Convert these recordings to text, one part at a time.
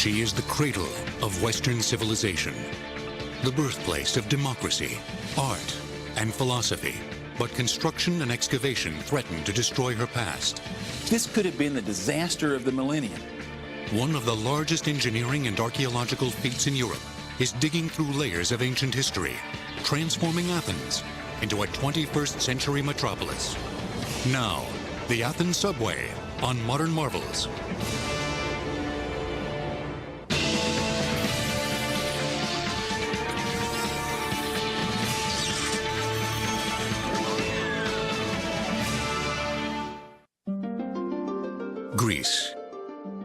She is the cradle of Western civilization, the birthplace of democracy, art, and philosophy. But construction and excavation threaten to destroy her past. This could have been the disaster of the millennium. One of the largest engineering and archaeological feats in Europe is digging through layers of ancient history, transforming Athens into a 21st century metropolis. Now, the Athens subway on Modern Marvels. Greece.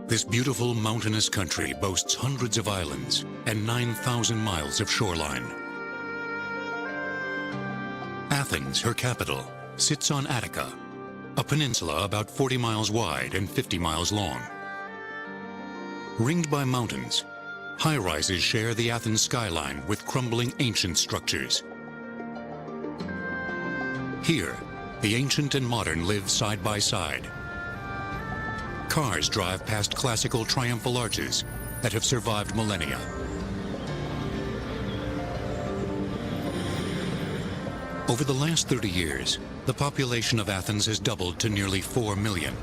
This beautiful mountainous country boasts hundreds of islands and 9,000 miles of shoreline. Athens, her capital, sits on Attica, a peninsula about 40 miles wide and 50 miles long. Ringed by mountains, high-rises share the Athens skyline with crumbling ancient structures. Here, the ancient and modern live side by side. Cars drive past classical triumphal arches that have survived millennia. Over the last 30 years, the population of Athens has doubled to nearly 4 million.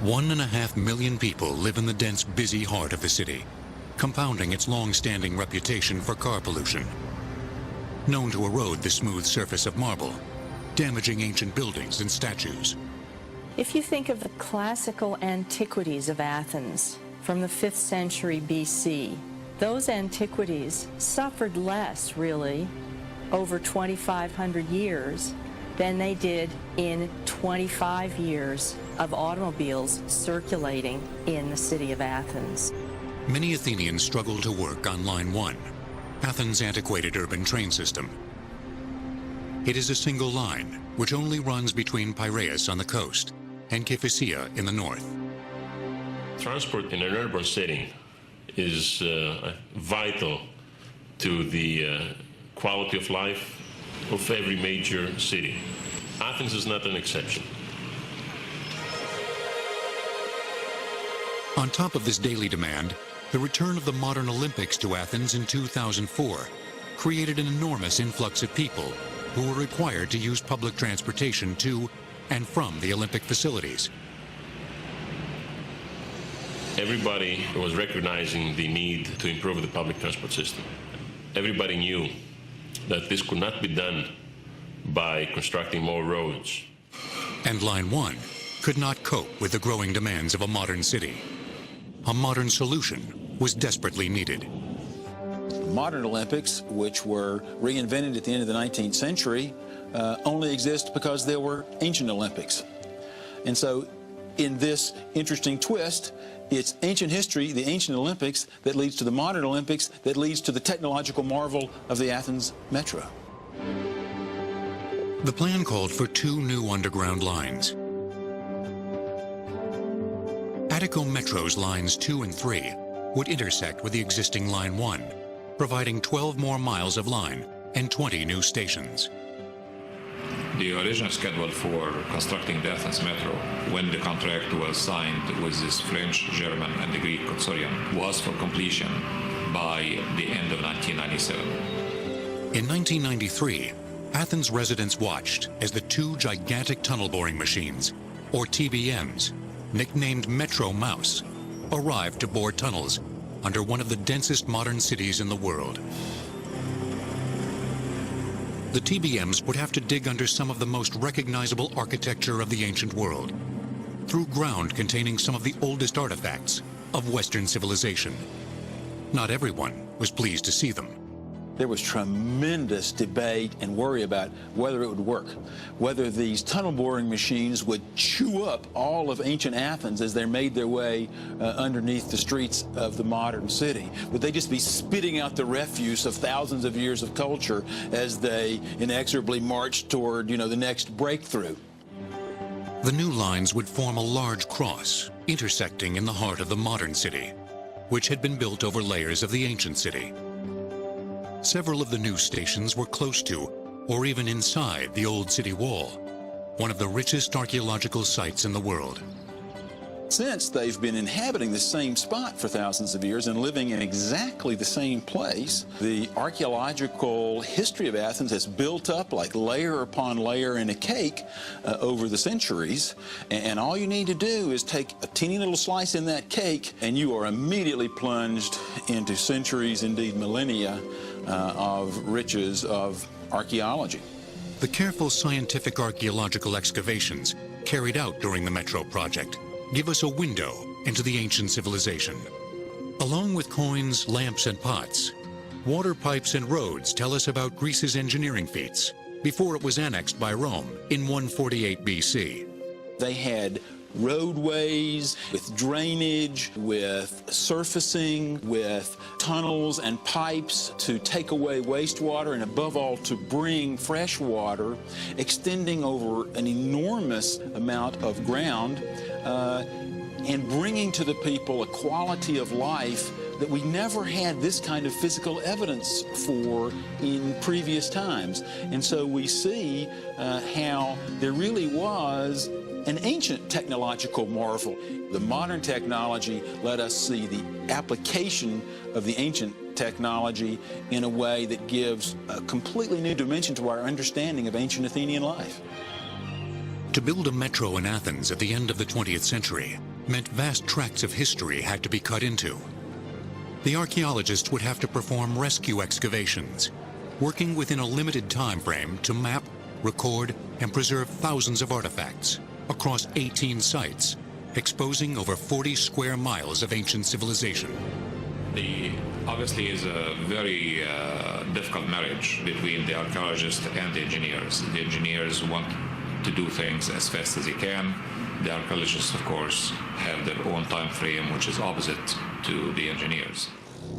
1.5 million people live in the dense, busy heart of the city, compounding its long-standing reputation for car pollution. Known to erode the smooth surface of marble, damaging ancient buildings and statues. If you think of the classical antiquities of Athens from the 5th century BC, those antiquities suffered less, really, over 2,500 years than they did in 25 years of automobiles circulating in the city of Athens. Many Athenians struggle to work on Line 1, Athens' antiquated urban train system. It is a single line, which only runs between Piraeus on the coast and Kifisia in the north. Transport in an urban setting is vital to the quality of life of every major city. Athens is not an exception. On top of this daily demand, the return of the modern Olympics to Athens in 2004 created an enormous influx of people who were required to use public transportation to and from the Olympic facilities. Everybody was recognizing the need to improve the public transport system. Everybody knew that this could not be done by constructing more roads. And Line 1 could not cope with the growing demands of a modern city. A modern solution was desperately needed. Modern Olympics, which were reinvented at the end of the 19th century, only exist because there were ancient Olympics. And so in this interesting twist, it's ancient history, the ancient Olympics, that leads to the modern Olympics, that leads to the technological marvel of the Athens Metro. The plan called for 2 new underground lines. Attiko Metro's lines 2 and 3 would intersect with the existing Line 1, providing 12 more miles of line and 20 new stations. The original schedule for constructing the Athens Metro, when the contract was signed with this French, German, and the Greek consortium, was for completion by the end of 1997. In 1993, Athens residents watched as the 2 gigantic tunnel boring machines, or TBMs, nicknamed Metro Mouse, arrived to bore tunnels under one of the densest modern cities in the world. The TBMs would have to dig under some of the most recognizable architecture of the ancient world, through ground containing some of the oldest artifacts of Western civilization. Not everyone was pleased to see them. There was tremendous debate and worry about whether it would work, whether these tunnel boring machines would chew up all of ancient Athens as they made their way underneath the streets of the modern city. Would they just be spitting out the refuse of thousands of years of culture as they inexorably marched toward, the next breakthrough? The new lines would form a large cross, intersecting in the heart of the modern city, which had been built over layers of the ancient city. Several of the new stations were close to, or even inside, the old city wall, one of the richest archaeological sites in the world. Since they've been inhabiting the same spot for thousands of years and living in exactly the same place, the archaeological history of Athens has built up like layer upon layer in a cake over the centuries. And all you need to do is take a teeny little slice in that cake, and you are immediately plunged into centuries, indeed millennia, of riches of archaeology. The careful scientific archaeological excavations carried out during the Metro project give us a window into the ancient civilization. Along with coins, lamps, and pots, water pipes and roads tell us about Greece's engineering feats before it was annexed by Rome in 148 BC. They had roadways with drainage, with surfacing, with tunnels and pipes to take away wastewater, and above all to bring fresh water, extending over an enormous amount of ground, and bringing to the people a quality of life that we never had this kind of physical evidence for in previous times. And so we see how there really was an ancient technological marvel. The modern technology let us see the application of the ancient technology in a way that gives a completely new dimension to our understanding of ancient Athenian life. To build a metro in Athens at the end of the 20th century meant vast tracts of history had to be cut into. The archaeologists would have to perform rescue excavations, working within a limited time frame to map, record, and preserve thousands of artifacts across 18 sites, exposing over 40 square miles of ancient civilization. Obviously is a very difficult marriage between the archaeologists and the engineers. The engineers want to do things as fast as they can. The archaeologists, of course, have their own time frame, which is opposite to the engineers.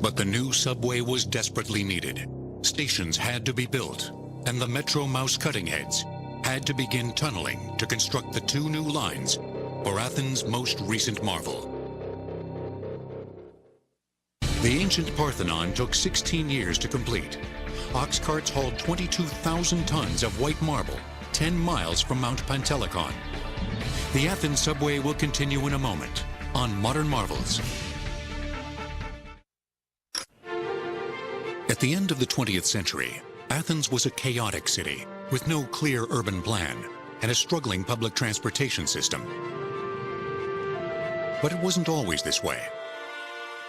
But the new subway was desperately needed. Stations had to be built, and the Metro mouse cutting heads had to begin tunneling to construct the 2 new lines for Athens' most recent marvel. The ancient Parthenon took 16 years to complete. Ox carts hauled 22,000 tons of white marble 10 miles from Mount Pentelicon. The Athens subway will continue in a moment on Modern Marvels. At the end of the 20th century, Athens was a chaotic city with no clear urban plan and a struggling public transportation system. But it wasn't always this way.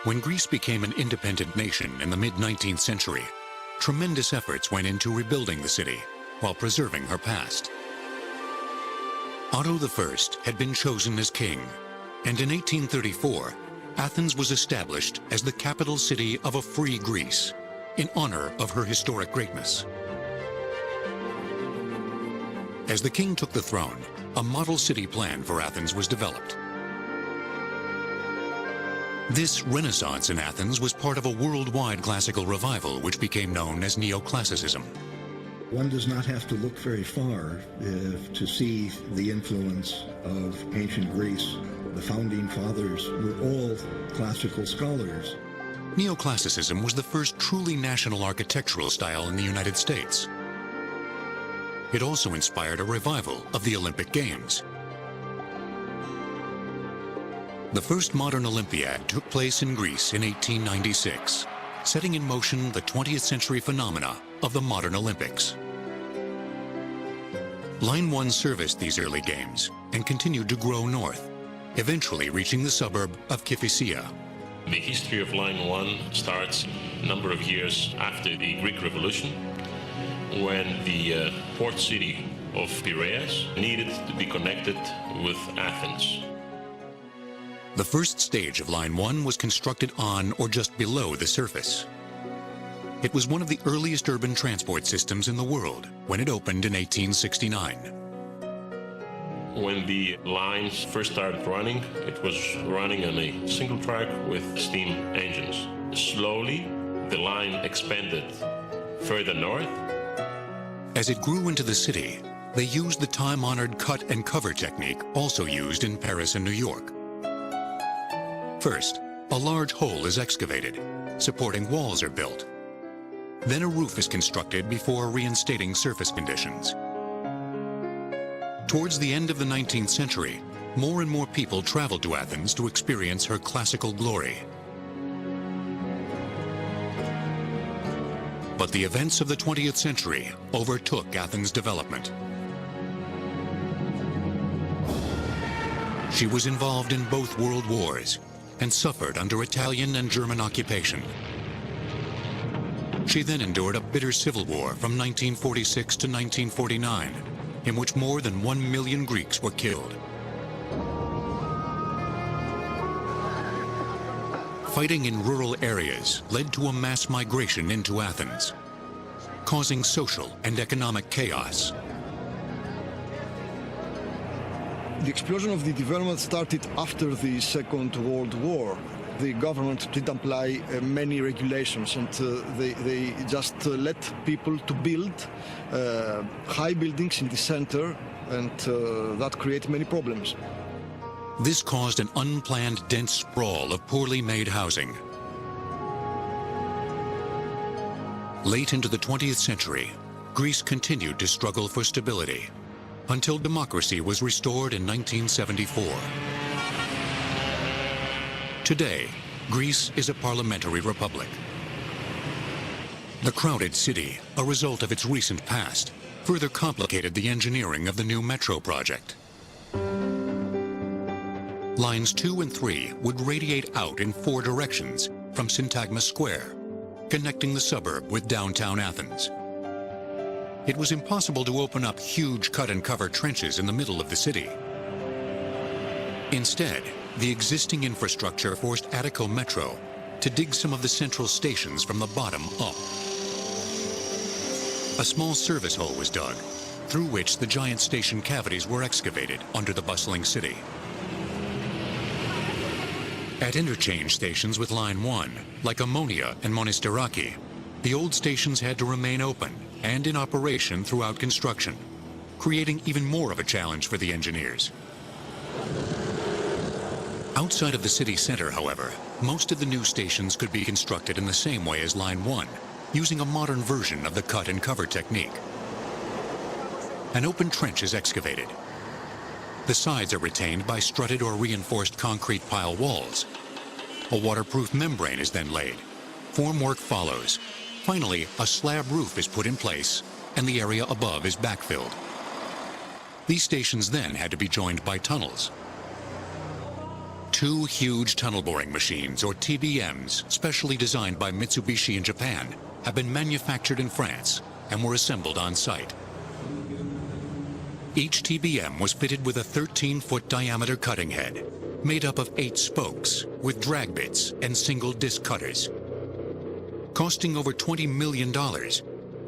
When Greece became an independent nation in the mid-19th century, tremendous efforts went into rebuilding the city while preserving her past. Otto I had been chosen as king, and in 1834, Athens was established as the capital city of a free Greece in honor of her historic greatness. As the king took the throne, a model city plan for Athens was developed. This renaissance in Athens was part of a worldwide classical revival which became known as neoclassicism. One does not have to look very far to see the influence of ancient Greece. The founding fathers were all classical scholars. Neoclassicism was the first truly national architectural style in the United States. It also inspired a revival of the Olympic Games. The first modern Olympiad took place in Greece in 1896, setting in motion the 20th century phenomena of the modern Olympics. Line 1 serviced these early games and continued to grow north, eventually reaching the suburb of Kifisia. The history of Line 1 starts a number of years after the Greek Revolution, when the port city of Piraeus needed to be connected with Athens. The first stage of Line 1 was constructed on or just below the surface. It was one of the earliest urban transport systems in the world when it opened in 1869. When the lines first started running, it was running on a single track with steam engines. Slowly, the line expanded further north. As it grew into the city, they used the time-honored cut and cover technique also used in Paris and New York. First, a large hole is excavated. Supporting walls are built. Then a roof is constructed before reinstating surface conditions. Towards the end of the 19th century, more and more people traveled to Athens to experience her classical glory. But the events of the 20th century overtook Athens' development. She was involved in both world wars and suffered under Italian and German occupation. She then endured a bitter civil war from 1946 to 1949, in which more than 1 million Greeks were killed. Fighting in rural areas led to a mass migration into Athens, causing social and economic chaos. The explosion of the development started after the Second World War. The government did apply many regulations, and they just let people to build high buildings in the center, and that created many problems. This caused an unplanned dense sprawl of poorly made housing. Late into the 20th century, Greece continued to struggle for stability until democracy was restored in 1974. Today, Greece is a parliamentary republic. The crowded city, a result of its recent past, further complicated the engineering of the new metro project. Lines 2 and 3 would radiate out in 4 directions from Syntagma Square, connecting the suburb with downtown Athens. It was impossible to open up huge cut-and-cover trenches in the middle of the city. Instead, the existing infrastructure forced Attiko Metro to dig some of the central stations from the bottom up. A small service hole was dug, through which the giant station cavities were excavated under the bustling city. At interchange stations with Line 1, like Ammonia and Monastiraki, the old stations had to remain open and in operation throughout construction, creating even more of a challenge for the engineers. Outside of the city center, however, most of the new stations could be constructed in the same way as Line 1, using a modern version of the cut-and-cover technique. An open trench is excavated. The sides are retained by strutted or reinforced concrete pile walls. A waterproof membrane is then laid. Formwork follows. Finally, a slab roof is put in place, and the area above is backfilled. These stations then had to be joined by tunnels. 2 huge tunnel boring machines, or TBMs, specially designed by Mitsubishi in Japan, have been manufactured in France and were assembled on site. Each TBM was fitted with a 13-foot diameter cutting head, made up of 8 spokes with drag bits and single disc cutters. Costing over $20 million,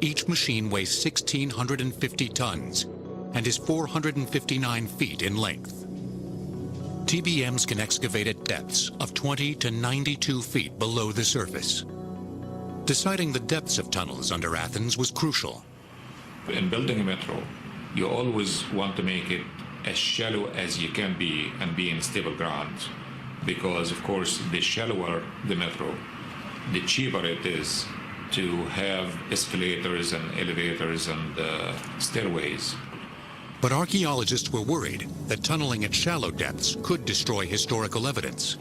each machine weighs 1,650 tons and is 459 feet in length. TBMs can excavate at depths of 20 to 92 feet below the surface. Deciding the depths of tunnels under Athens was crucial. In building a metro, you always want to make it as shallow as you can be and be in stable ground, because of course the shallower the metro, the cheaper it is to have escalators and elevators and stairways. But archaeologists were worried that tunneling at shallow depths could destroy historical evidence.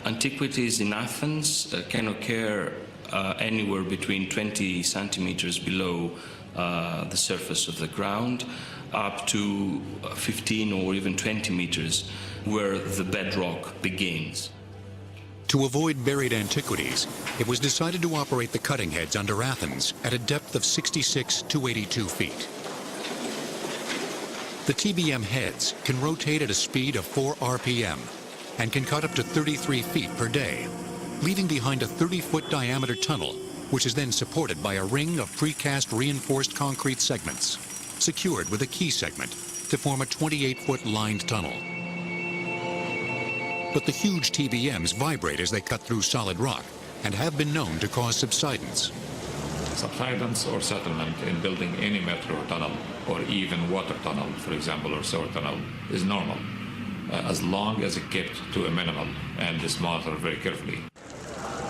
Antiquities in Athens can occur anywhere between 20 centimeters below the surface of the ground, up to 15 or even 20 meters where the bedrock begins. To avoid buried antiquities, it was decided to operate the cutting heads under Athens at a depth of 66 to 82 feet. The TBM heads can rotate at a speed of 4 RPM and can cut up to 33 feet per day, leaving behind a 30-foot diameter tunnel, which is then supported by a ring of precast reinforced concrete segments, secured with a key segment to form a 28-foot lined tunnel. But the huge TBMs vibrate as they cut through solid rock and have been known to cause subsidence. Subsidence or settlement in building any metro tunnel or even water tunnel, for example, or sewer tunnel, is normal, as long as it kept to a minimum and is monitored very carefully.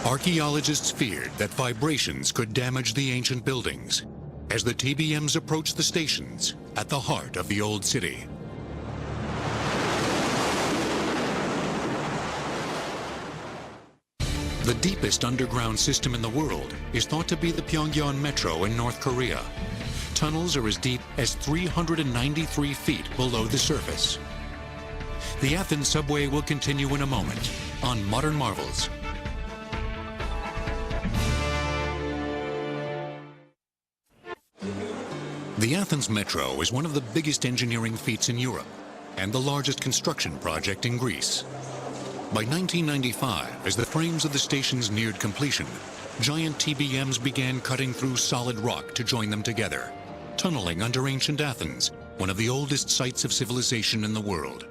Archaeologists feared that vibrations could damage the ancient buildings as the TBMs approached the stations at the heart of the old city. The deepest underground system in the world is thought to be the Pyongyang Metro in North Korea. Tunnels are as deep as 393 feet below the surface. The Athens subway will continue in a moment on Modern Marvels. The Athens Metro is one of the biggest engineering feats in Europe and the largest construction project in Greece. By 1995, as the frames of the stations neared completion, giant TBMs began cutting through solid rock to join them together, tunneling under ancient Athens, one of the oldest sites of civilization in the world.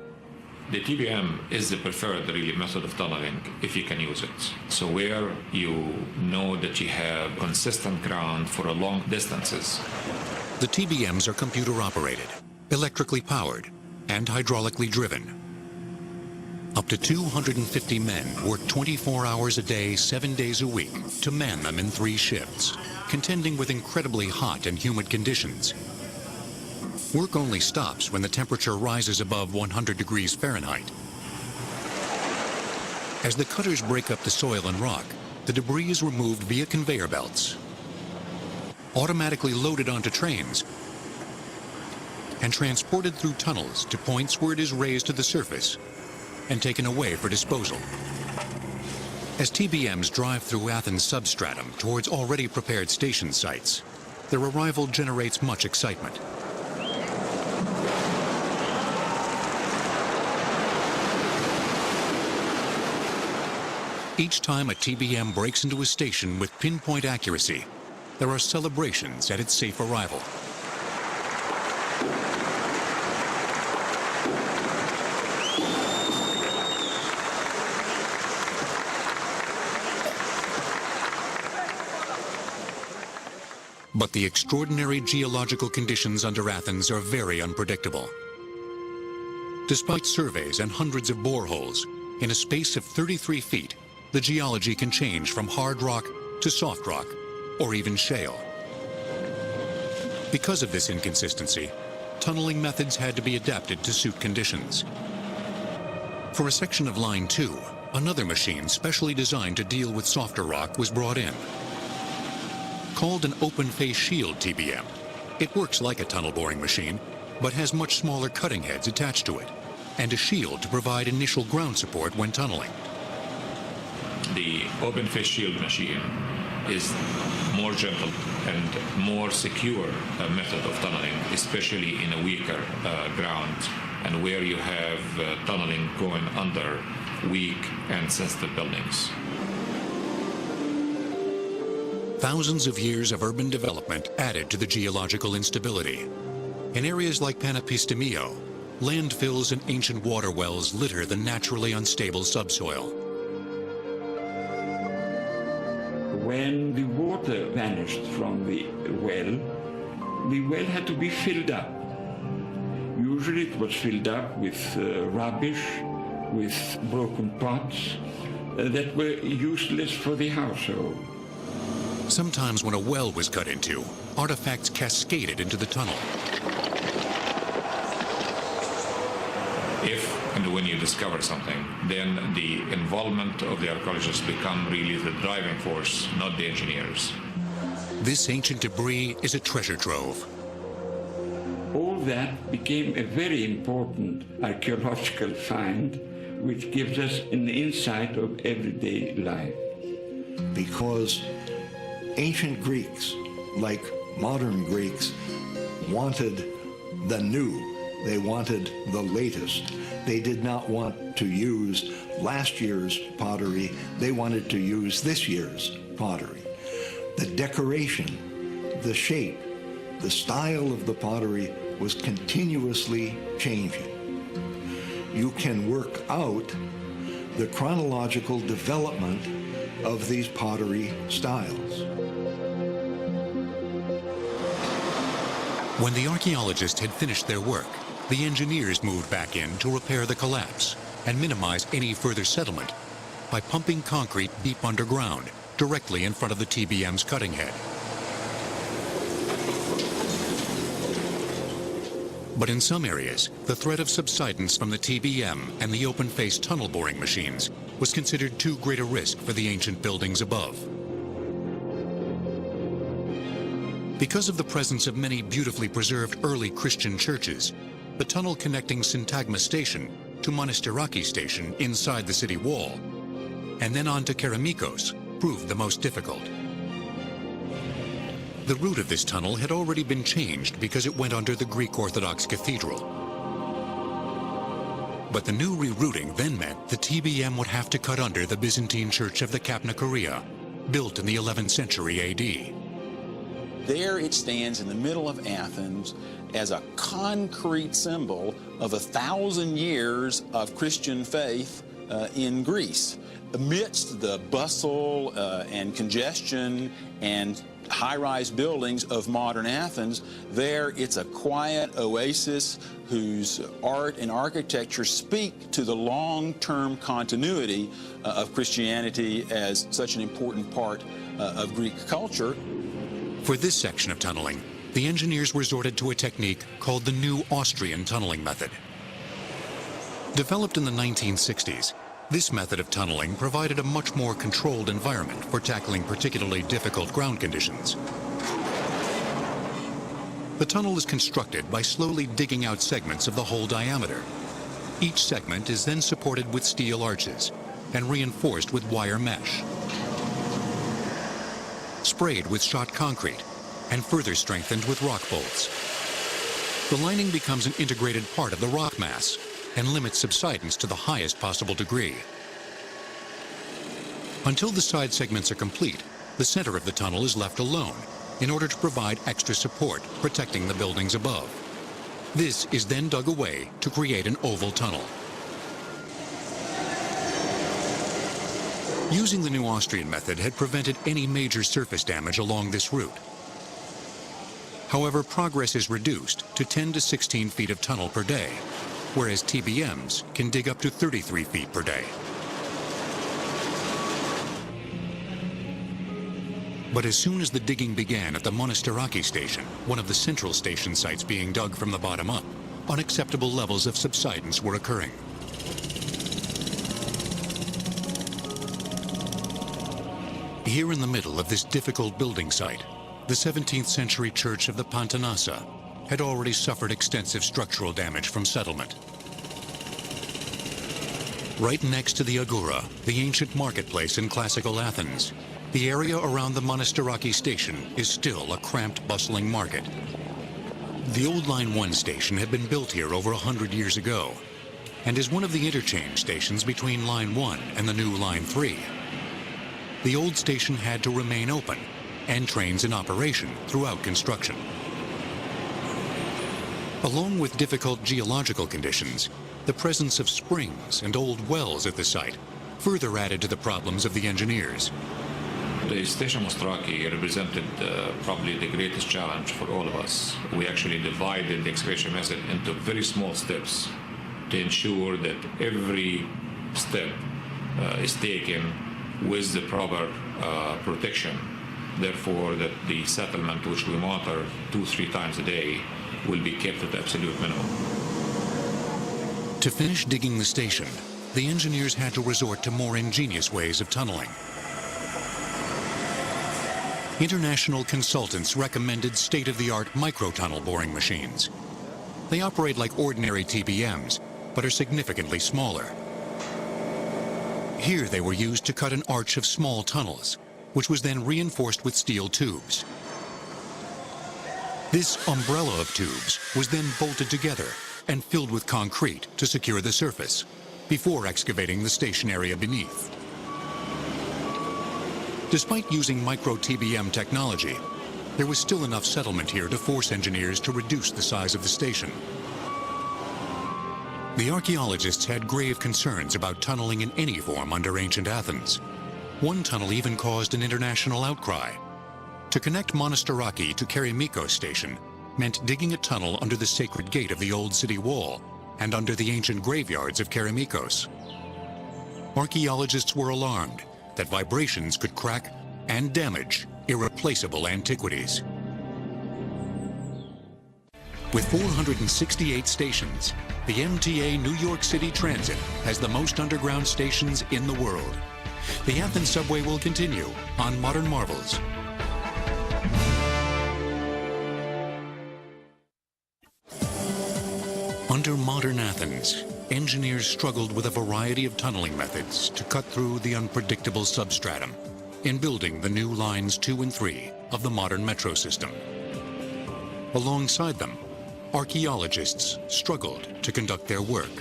The TBM is the preferred really method of tunneling if you can use it. So where you know that you have consistent ground for long distances. The TBMs are computer operated, electrically powered, and hydraulically driven. Up to 250 men work 24 hours a day, 7 days a week to man them in 3 shifts, contending with incredibly hot and humid conditions. Work only stops when the temperature rises above 100 degrees Fahrenheit. As the cutters break up the soil and rock, the debris is removed via conveyor belts, automatically loaded onto trains, and transported through tunnels to points where it is raised to the surface and taken away for disposal. As TBMs drive through Athens substratum towards already prepared station sites, their arrival generates much excitement. Each time a TBM breaks into a station with pinpoint accuracy, there are celebrations at its safe arrival. But the extraordinary geological conditions under Athens are very unpredictable. Despite surveys and hundreds of boreholes, in a space of 33 feet, the geology can change from hard rock to soft rock, or even shale. Because of this inconsistency, tunneling methods had to be adapted to suit conditions. For a section of Line 2, another machine specially designed to deal with softer rock was brought in. Called an open-face shield TBM, it works like a tunnel boring machine, but has much smaller cutting heads attached to it, and a shield to provide initial ground support when tunneling. The open-face shield machine is more gentle and more secure method of tunneling, especially in a weaker ground and where you have tunneling going under weak and sensitive buildings. Thousands of years of urban development added to the geological instability. In areas like Athens-Piraeus, landfills and ancient water wells litter the naturally unstable subsoil. When the water vanished from the well had to be filled up. Usually it was filled up with rubbish, with broken pots that were useless for the household. Sometimes when a well was cut into, artifacts cascaded into the tunnel. If and when you discover something, then the involvement of the archaeologists become really the driving force, not the engineers. This ancient debris is a treasure trove. All that became a very important archaeological find, which gives us an insight of everyday life. Because ancient Greeks, like modern Greeks, wanted the new. They wanted the latest. They did not want to use last year's pottery. They wanted to use this year's pottery. The decoration, the shape, the style of the pottery was continuously changing. You can work out the chronological development of these pottery styles. When the archaeologists had finished their work, the engineers moved back in to repair the collapse and minimize any further settlement by pumping concrete deep underground, directly in front of the TBM's cutting head. But in some areas, the threat of subsidence from the TBM and the open-face tunnel boring machines was considered too great a risk for the ancient buildings above. Because of the presence of many beautifully preserved early Christian churches, the tunnel connecting Syntagma Station to Monastiraki Station inside the city wall, and then on to Keramikos, proved the most difficult. The route of this tunnel had already been changed because it went under the Greek Orthodox Cathedral. But the new rerouting then meant the TBM would have to cut under the Byzantine Church of the Kapnakoria, built in the 11th century AD. There it stands in the middle of Athens as a concrete symbol of 1,000 years of Christian faith in Greece. Amidst the bustle and congestion and high-rise buildings of modern Athens, there it's a quiet oasis whose art and architecture speak to the long-term continuity of Christianity as such an important part of Greek culture. For this section of tunneling, the engineers resorted to a technique called the New Austrian Tunneling Method. Developed in the 1960s, this method of tunneling provided a much more controlled environment for tackling particularly difficult ground conditions. The tunnel is constructed by slowly digging out segments of the whole diameter. Each segment is then supported with steel arches and reinforced with wire mesh, sprayed with shot concrete, and further strengthened with rock bolts. The lining becomes an integrated part of the rock mass and limits subsidence to the highest possible degree. Until the side segments are complete, the center of the tunnel is left alone in order to provide extra support, protecting the buildings above. This is then dug away to create an oval tunnel. Using the New Austrian method had prevented any major surface damage along this route. However, progress is reduced to 10 to 16 feet of tunnel per day, whereas TBMs can dig up to 33 feet per day. But as soon as the digging began at the Monastiraki Station, one of the central station sites being dug from the bottom up, unacceptable levels of subsidence were occurring. Here in the middle of this difficult building site, the 17th century church of the Pantanassa had already suffered extensive structural damage from settlement. Right next to the Agora, the ancient marketplace in classical Athens, the area around the Monastiraki Station is still a cramped, bustling market. The old Line 1 station had been built here over 100 years ago and is one of the interchange stations between Line 1 and the new Line 3. The old station had to remain open and trains in operation throughout construction. Along with difficult geological conditions, the presence of springs and old wells at the site further added to the problems of the engineers. The station Monastiraki represented probably the greatest challenge for all of us. We actually divided the excavation method into very small steps to ensure that every step is taken with the proper protection. Therefore, that the settlement, which we monitor 2-3 times a day, will be kept at the absolute minimum. To finish digging the station, the engineers had to resort to more ingenious ways of tunneling. International consultants recommended state-of-the-art micro-tunnel boring machines. They operate like ordinary TBMs, but are significantly smaller. Here they were used to cut an arch of small tunnels, which was then reinforced with steel tubes. This umbrella of tubes was then bolted together and filled with concrete to secure the surface, before excavating the station area beneath. Despite using micro-TBM technology, there was still enough settlement here to force engineers to reduce the size of the station. The archaeologists had grave concerns about tunneling in any form under ancient Athens. One tunnel even caused an international outcry. To connect Monastiraki to Keramikos Station meant digging a tunnel under the sacred gate of the old city wall and under the ancient graveyards of Keramikos. Archaeologists were alarmed that vibrations could crack and damage irreplaceable antiquities. With 468 stations, the MTA New York City Transit has the most underground stations in the world. The Athens subway will continue on Modern Marvels. Under modern Athens, engineers struggled with a variety of tunneling methods to cut through the unpredictable substratum in building the new lines 2 and 3 of the modern metro system. Alongside them, archaeologists struggled to conduct their work.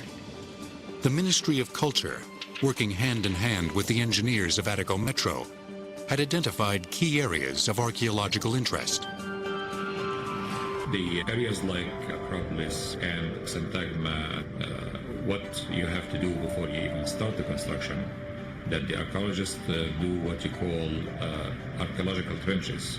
The Ministry of Culture, working hand in hand with the engineers of Attiko Metro, had identified key areas of archaeological interest. The areas like Acropolis and Syntagma, what you have to do before you even start the construction, that the archaeologists do what you call archaeological trenches,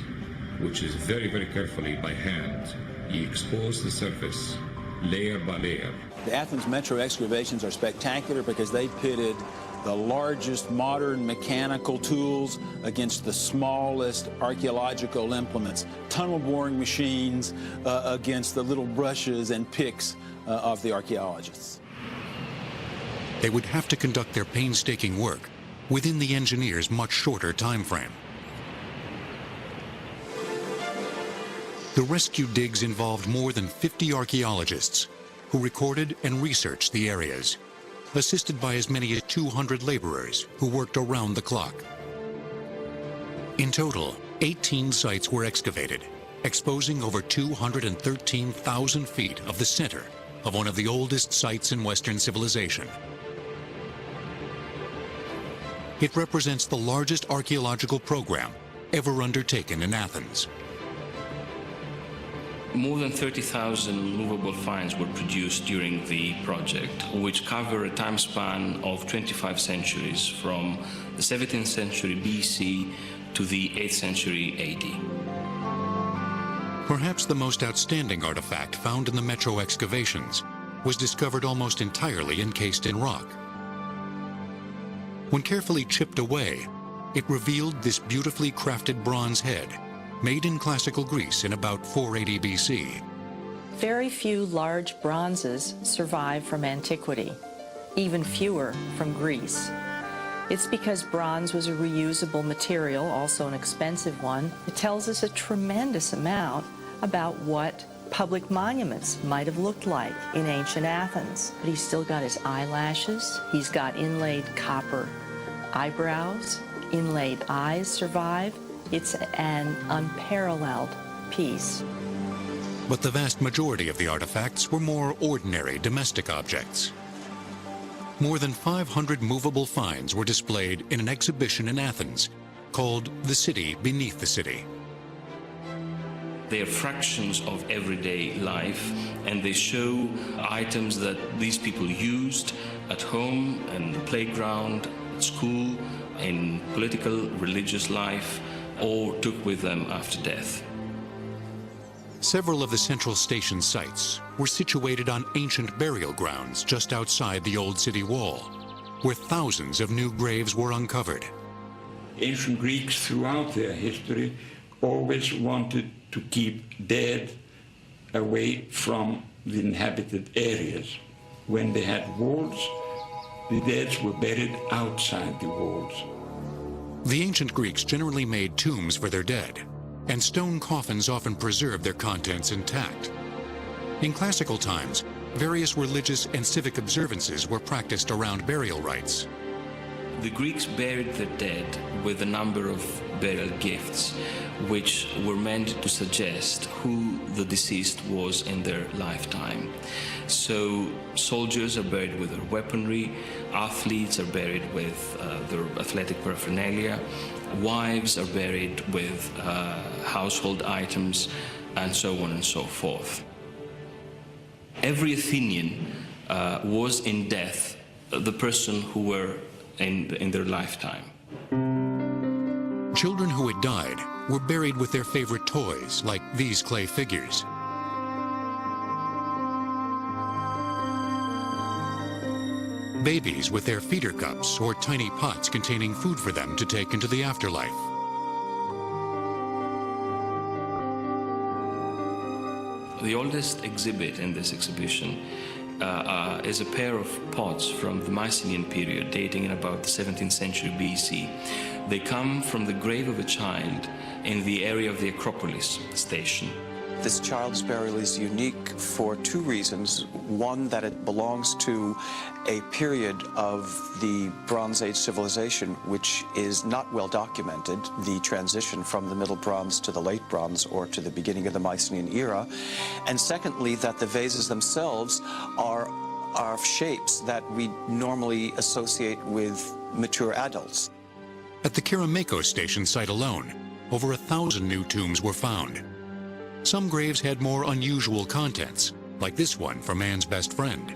which is very, very carefully by hand. You expose the surface layer by layer. The Athens Metro excavations are spectacular because they pitted the largest modern mechanical tools against the smallest archaeological implements, tunnel boring machines against the little brushes and picks of the archaeologists. They would have to conduct their painstaking work within the engineers' much shorter time frame. The rescue digs involved more than 50 archaeologists who recorded and researched the areas, assisted by as many as 200 laborers who worked around the clock. In total, 18 sites were excavated, exposing over 213,000 feet of the center of one of the oldest sites in Western civilization. It represents the largest archaeological program ever undertaken in Athens. More than 30,000 movable finds were produced during the project, which cover a time span of 25 centuries, from the 17th century BC to the 8th century AD. Perhaps the most outstanding artifact found in the Metro excavations was discovered almost entirely encased in rock. When carefully chipped away, it revealed this beautifully crafted bronze head, made in classical Greece in about 480 BC. Very few large bronzes survive from antiquity, even fewer from Greece. It's because bronze was a reusable material, also an expensive one. It tells us a tremendous amount about what public monuments might have looked like in ancient Athens. But he's still got his eyelashes, he's got inlaid copper eyebrows, inlaid eyes survive. It's an unparalleled piece. But the vast majority of the artifacts were more ordinary domestic objects. More than 500 movable finds were displayed in an exhibition in Athens called The City Beneath the City. They are fractions of everyday life, and they show items that these people used at home, and the playground, at school, in political, religious life, or took with them after death. Several of the central station sites were situated on ancient burial grounds just outside the old city wall, where thousands of new graves were uncovered. Ancient Greeks throughout their history always wanted to keep dead away from the inhabited areas. When they had walls, the dead were buried outside the walls. The ancient Greeks generally made tombs for their dead, and stone coffins often preserved their contents intact. In classical times, various religious and civic observances were practiced around burial rites. The Greeks buried their dead with a number of burial gifts, which were meant to suggest who the deceased was in their lifetime. So soldiers are buried with their weaponry, athletes are buried with their athletic paraphernalia, wives are buried with household items, and so on and so forth. Every Athenian was in death the person who were in their lifetime. Children who had died were buried with their favorite toys, like these clay figures. Babies with their feeder cups or tiny pots containing food for them to take into the afterlife. The oldest exhibit in this exhibition is a pair of pots from the Mycenaean period, dating in about the 17th century BC. They come from the grave of a child in the area of the Acropolis station. This child's burial is unique for two reasons. One, that it belongs to a period of the Bronze Age civilization which is not well documented, the transition from the Middle Bronze to the Late Bronze or to the beginning of the Mycenaean era. And secondly, that the vases themselves are shapes that we normally associate with mature adults. At the Kerameikos station site alone, over 1,000 new tombs were found. Some graves had more unusual contents, like this one for man's best friend.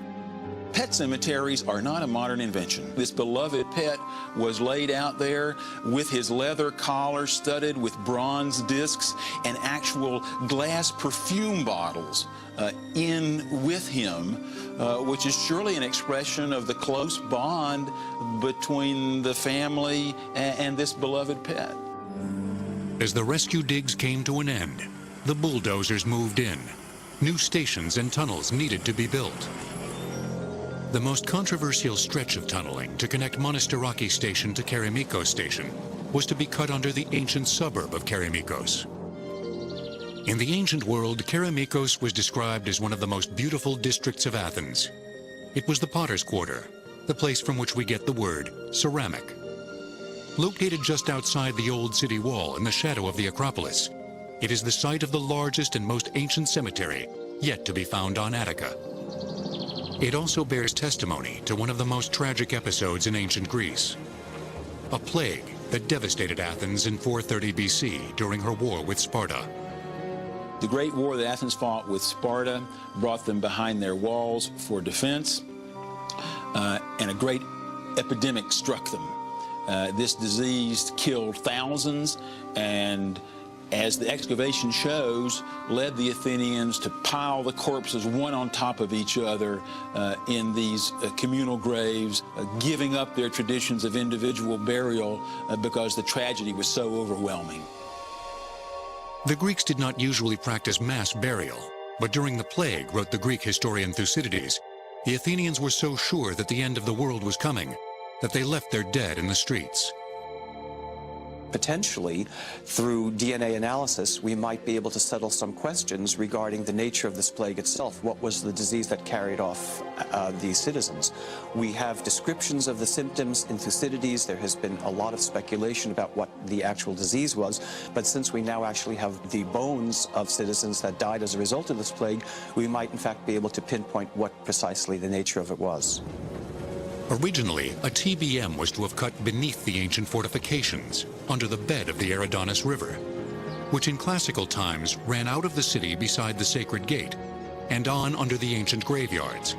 Pet cemeteries are not a modern invention. This beloved pet was laid out there with his leather collar studded with bronze discs and actual glass perfume bottles in with him, which is surely an expression of the close bond between the family and this beloved pet. As the rescue digs came to an end, the bulldozers moved in. New stations and tunnels needed to be built. The most controversial stretch of tunneling to connect Monastiraki station to Kerameikos station was to be cut under the ancient suburb of Kerameikos. In the ancient world, Kerameikos was described as one of the most beautiful districts of Athens. It was the potter's quarter, the place from which we get the word ceramic. Located just outside the old city wall in the shadow of the Acropolis, it is the site of the largest and most ancient cemetery yet to be found on Attica. It also bears testimony to one of the most tragic episodes in ancient Greece, a plague that devastated Athens in 430 BC during her war with Sparta. The great war that Athens fought with Sparta brought them behind their walls for defense, and a great epidemic struck them. This disease killed thousands, and as the excavation shows, led the Athenians to pile the corpses one on top of each other in these communal graves, giving up their traditions of individual burial because the tragedy was so overwhelming. The Greeks did not usually practice mass burial, but during the plague, wrote the Greek historian Thucydides, the Athenians were so sure that the end of the world was coming that they left their dead in the streets. Potentially, through DNA analysis, we might be able to settle some questions regarding the nature of this plague itself. What was the disease that carried off these citizens? We have descriptions of the symptoms in Thucydides. There has been a lot of speculation about what the actual disease was, but since we now actually have the bones of citizens that died as a result of this plague, we might in fact be able to pinpoint what precisely the nature of it was. Originally, a TBM was to have cut beneath the ancient fortifications, under the bed of the Eridanus River, which in classical times ran out of the city beside the sacred gate and on under the ancient graveyards.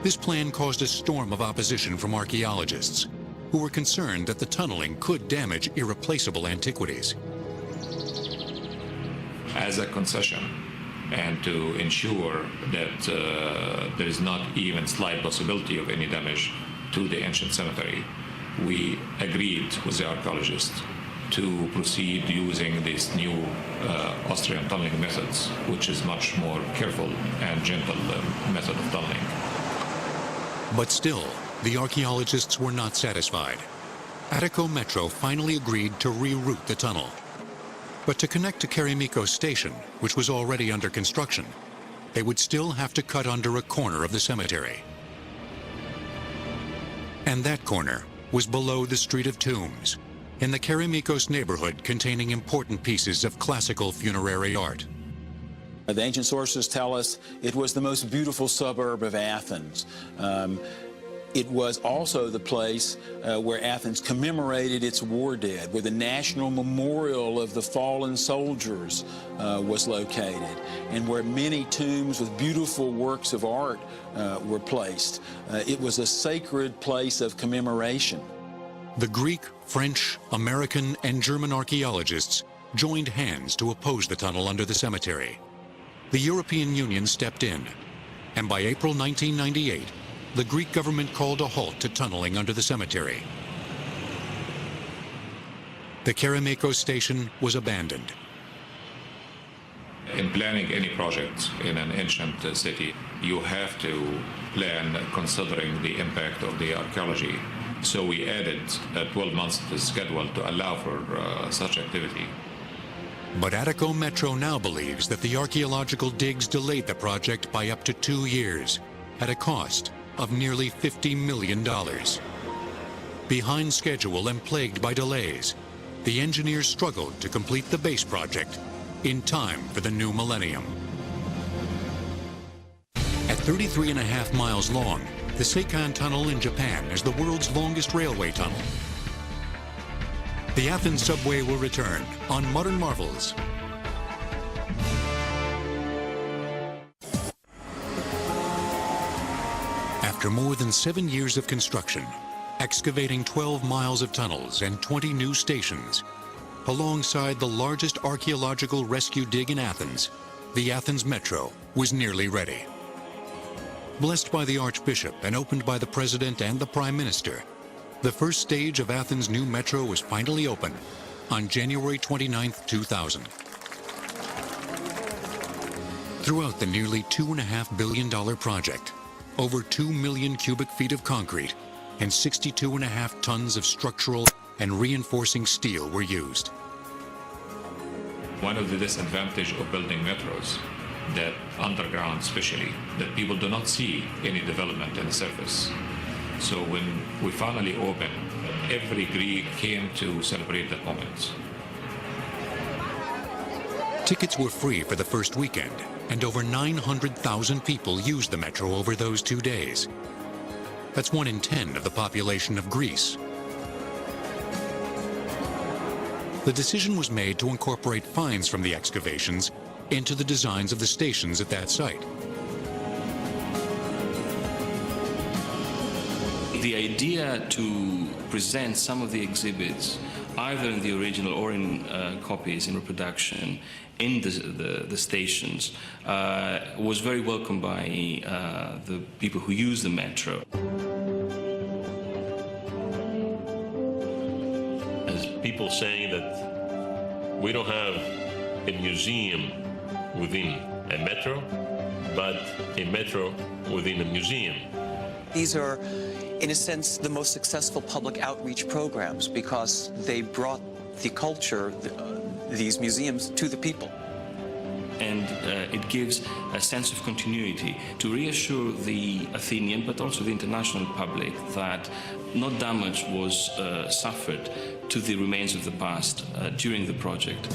This plan caused a storm of opposition from archaeologists, who were concerned that the tunneling could damage irreplaceable antiquities. As a concession, and to ensure that there is not even slight possibility of any damage to the ancient cemetery, we agreed with the archaeologists to proceed using this new Austrian tunneling methods, which is much more careful and gentle method of tunneling. But still, the archaeologists were not satisfied. Attiko Metro finally agreed to reroute the tunnel. But to connect to Kerameikos station, which was already under construction, they would still have to cut under a corner of the cemetery. And that corner was below the Street of Tombs, in the Kerameikos neighborhood containing important pieces of classical funerary art. The ancient sources tell us it was the most beautiful suburb of Athens. It was also the place where Athens commemorated its war dead, where the national memorial of the fallen soldiers was located, and where many tombs with beautiful works of art were placed. It was a sacred place of commemoration. The Greek, French, American, and German archaeologists joined hands to oppose the tunnel under the cemetery. The European Union stepped in, and by April 1998, the Greek government called a halt to tunneling under the cemetery. The Kerameikos station was abandoned. In planning any project in an ancient city, you have to plan considering the impact of the archaeology. So we added 12 months to the schedule to allow for such activity. But Attiko Metro now believes that the archaeological digs delayed the project by up to 2 years, at a cost of nearly $50 million. Behind schedule and plagued by delays, the engineers struggled to complete the base project in time for the new millennium. At 33.5 miles long, the Seikan Tunnel in Japan is the world's longest railway tunnel. The Athens subway will return on Modern Marvels. After more than 7 years of construction, excavating 12 miles of tunnels and 20 new stations, alongside the largest archaeological rescue dig in Athens, the Athens Metro was nearly ready. Blessed by the Archbishop and opened by the President and the Prime Minister, the first stage of Athens' new metro was finally open on January 29, 2000. Throughout the nearly $2.5 billion project, over 2 million cubic feet of concrete and 62.5 tons of structural and reinforcing steel were used. One of the disadvantages of building metros, that underground especially, that people do not see any development in the surface. So when we finally opened, every Greek came to celebrate that moment. Tickets were free for the first weekend, and over 900,000 people used the metro over those 2 days. That's 1 in 10 of the population of Greece. The decision was made to incorporate finds from the excavations into the designs of the stations at that site. The idea to present some of the exhibits, either in the original or in copies in reproduction, in the stations, was very welcomed by the people who use the metro. As people saying that we don't have a museum within a metro, but a metro within a museum. These are, in a sense, the most successful public outreach programs because they brought the culture, these museums, to the people. And it gives a sense of continuity to reassure the Athenian but also the international public that no damage was suffered to the remains of the past during the project.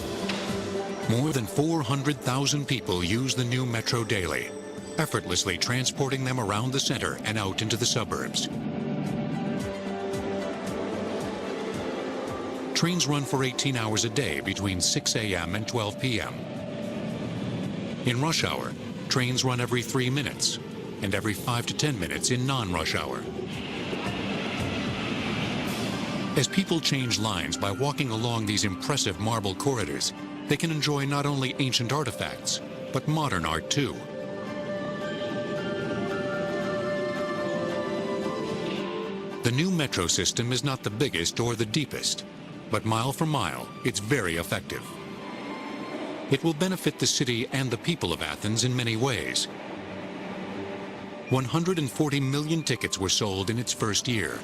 More than 400,000 people use the new metro daily, effortlessly transporting them around the center and out into the suburbs. Trains run for 18 hours a day between 6 a.m. and 12 p.m. In rush hour, trains run every 3 minutes and every 5 to 10 minutes in non-rush hour. As people change lines by walking along these impressive marble corridors, they can enjoy not only ancient artifacts, but modern art too. The new metro system is not the biggest or the deepest, but mile for mile, it's very effective. It will benefit the city and the people of Athens in many ways. 140 million tickets were sold in its first year.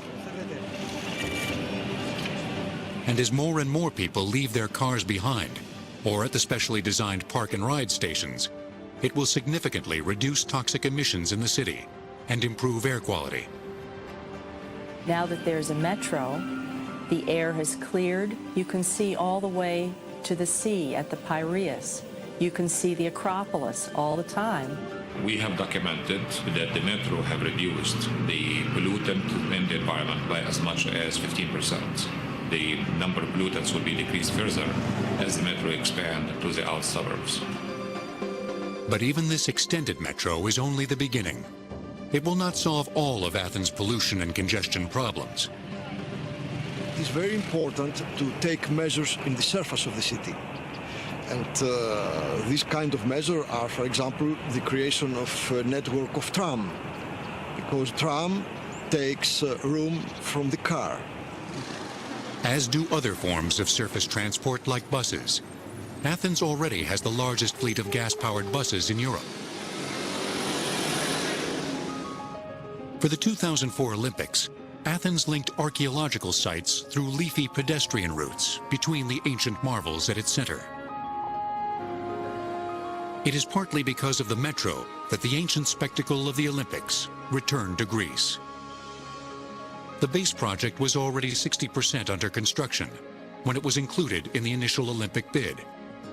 And as more and more people leave their cars behind, or at the specially designed park and ride stations, it will significantly reduce toxic emissions in the city and improve air quality. Now that there's a metro, the air has cleared. You can see all the way to the sea at the Piraeus. You can see the Acropolis all the time. We have documented that the metro have reduced the pollutant in the environment by as much as 15%. The number of pollutants will be decreased further as the metro expands to the out suburbs. But even this extended metro is only the beginning. It will not solve all of Athens' pollution and congestion problems. It is very important to take measures in the surface of the city. And these kind of measures are, for example, the creation of a network of tram, because tram takes room from the car. As do other forms of surface transport like buses. Athens already has the largest fleet of gas-powered buses in Europe. For the 2004 Olympics, Athens linked archaeological sites through leafy pedestrian routes between the ancient marvels at its center. It is partly because of the Metro that the ancient spectacle of the Olympics returned to Greece. The base project was already 60% under construction when it was included in the initial Olympic bid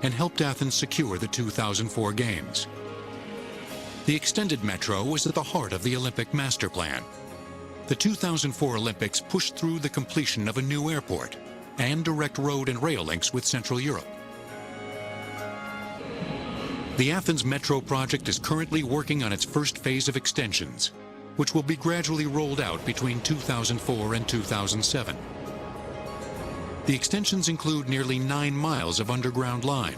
and helped Athens secure the 2004 Games. The extended Metro was at the heart of the Olympic master plan. The 2004 Olympics pushed through the completion of a new airport and direct road and rail links with Central Europe. The Athens Metro project is currently working on its first phase of extensions, which will be gradually rolled out between 2004 and 2007. The extensions include nearly 9 miles of underground line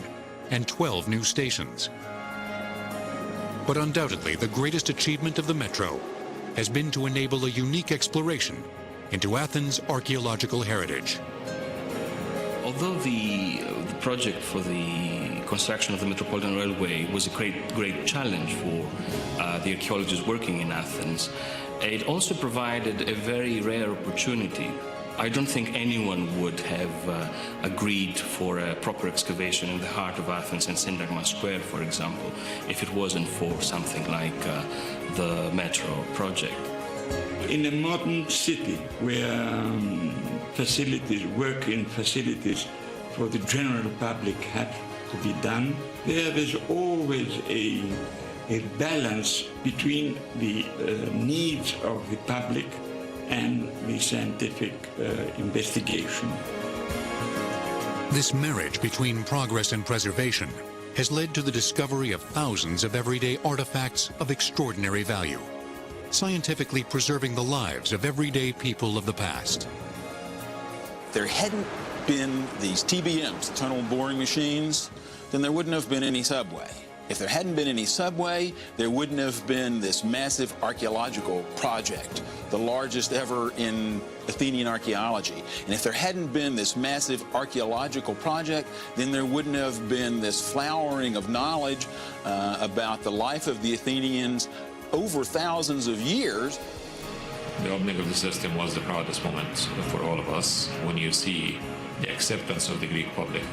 and 12 new stations. But undoubtedly, the greatest achievement of the Metro has been to enable a unique exploration into Athens' archaeological heritage. Although the project for the construction of the Metropolitan Railway was a great challenge for the archaeologists working in Athens, it also provided a very rare opportunity. I don't think anyone would have agreed for a proper excavation in the heart of Athens and Syntagma Square, for example, if it wasn't for something like the Metro project. In a modern city where working facilities for the general public have to be done, there's always a balance between the needs of the public and the scientific investigation. This marriage between progress and preservation has led to the discovery of thousands of everyday artifacts of extraordinary value, scientifically preserving the lives of everyday people of the past. If there hadn't been these TBMs, tunnel boring machines, then there wouldn't have been any subway. If there hadn't been any subway, there wouldn't have been this massive archaeological project, the largest ever in Athenian archaeology. And if there hadn't been this massive archaeological project, then there wouldn't have been this flowering of knowledge about the life of the Athenians over thousands of years. The opening of the system was the proudest moment for all of us when you see the acceptance of the Greek public.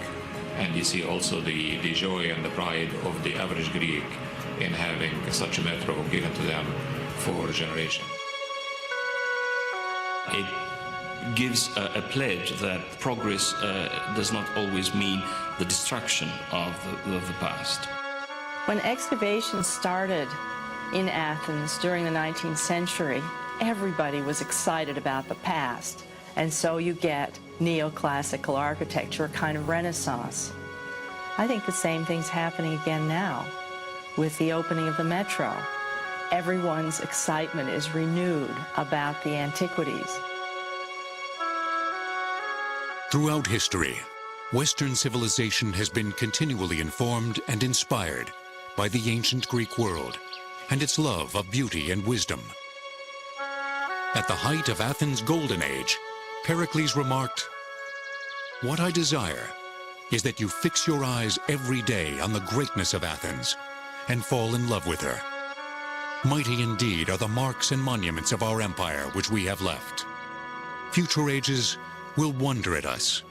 And you see also the joy and the pride of the average Greek in having such a metro given to them for a generation. It gives a pledge that progress does not always mean the destruction of the past. When excavations started in Athens during the 19th century, everybody was excited about the past. And so you get neoclassical architecture, a kind of renaissance. I think the same thing's happening again now with the opening of the Metro. Everyone's excitement is renewed about the antiquities. Throughout history, Western civilization has been continually informed and inspired by the ancient Greek world and its love of beauty and wisdom. At the height of Athens' golden age, Pericles remarked, "What I desire is that you fix your eyes every day on the greatness of Athens and fall in love with her. Mighty indeed are the marks and monuments of our empire which we have left. Future ages will wonder at us